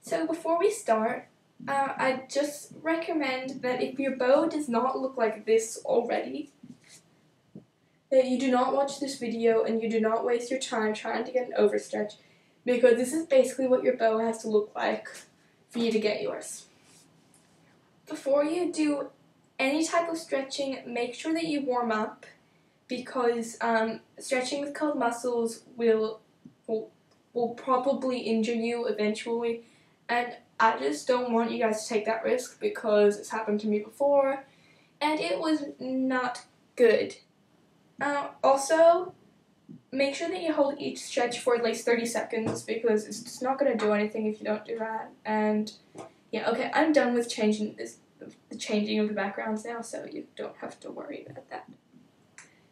So before we start, I just recommend that if your bow does not look like this already, that you do not watch this video and you do not waste your time trying to get an overstretch, because this is basically what your bow has to look like for you to get yours. Before you do any type of stretching, make sure that you warm up, because stretching with cold muscles will probably injure you eventually, and I just don't want you guys to take that risk because it's happened to me before and it was not good. Also, make sure that you hold each stretch for at least 30 seconds because it's just not going to do anything if you don't do that. And yeah, okay, I'm done with changing the changing of the backgrounds now, so you don't have to worry about that.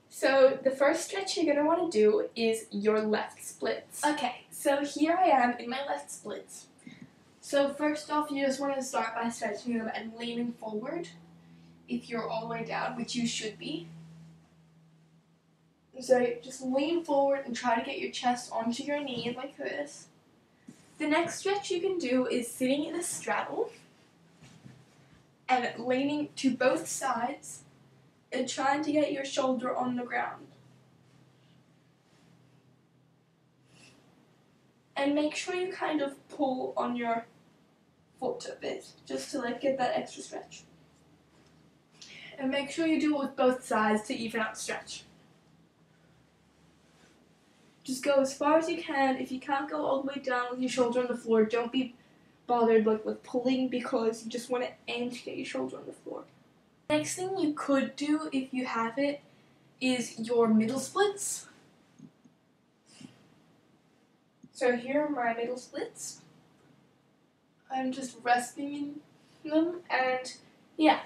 So the first stretch you're going to want to do is your left splits. Okay, so here I am in my left splits. So first off, you just want to start by stretching them and leaning forward if you're all the way down, which you should be. So just lean forward and try to get your chest onto your knee like this. The next stretch you can do is sitting in a straddle and leaning to both sides and trying to get your shoulder on the ground. And make sure you kind of pull on your foot a bit, just to get that extra stretch. And make sure you do it with both sides to even out the stretch. Just go as far as you can. If you can't go all the way down with your shoulder on the floor, don't be bothered with pulling, because you just want to aim to get your shoulder on the floor. Next thing you could do, if you have it, is your middle splits. So here are my middle splits. I'm just resting in them, and yeah.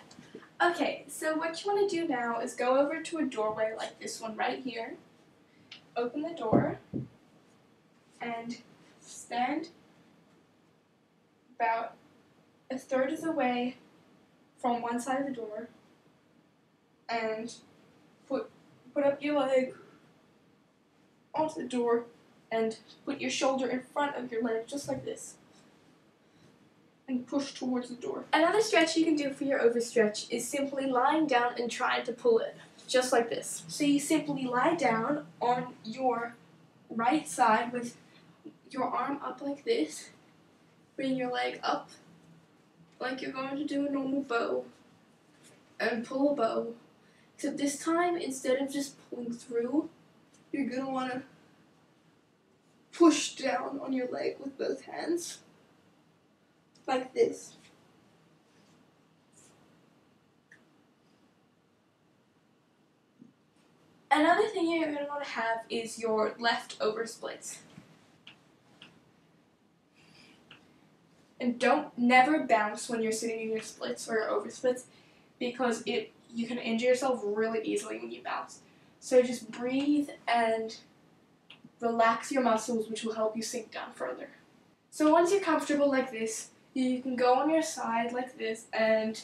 Okay, so what you want to do now is go over to a doorway like this one right here. Open the door and stand about a third of the way from one side of the door and put up your leg onto the door and put your shoulder in front of your leg just like this and push towards the door. Another stretch you can do for your overstretch is simply lying down and trying to pull it. Just like this. So you simply lie down on your right side with your arm up like this, bring your leg up like you're going to do a normal bow, and pull a bow. Except this time, instead of just pulling through, you're going to want to push down on your leg with both hands, like this. Another thing you're going to want to have is your left over splits. And never bounce when you're sitting in your splits or your over splits, because you can injure yourself really easily when you bounce. So just breathe and relax your muscles, which will help you sink down further. So once you're comfortable like this, you can go on your side like this and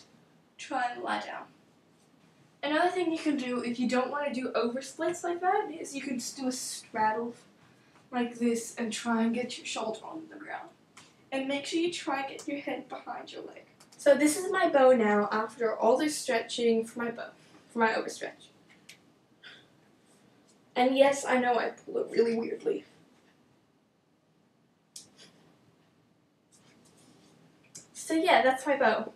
try and lie down. Another thing you can do if you don't want to do over splits like that is you can just do a straddle like this and try and get your shoulder on the ground. And make sure you try and get your head behind your leg. So this is my bow now after all this stretching for my bow, for my overstretch. And yes, I know I pull it really weirdly. So yeah, that's my bow.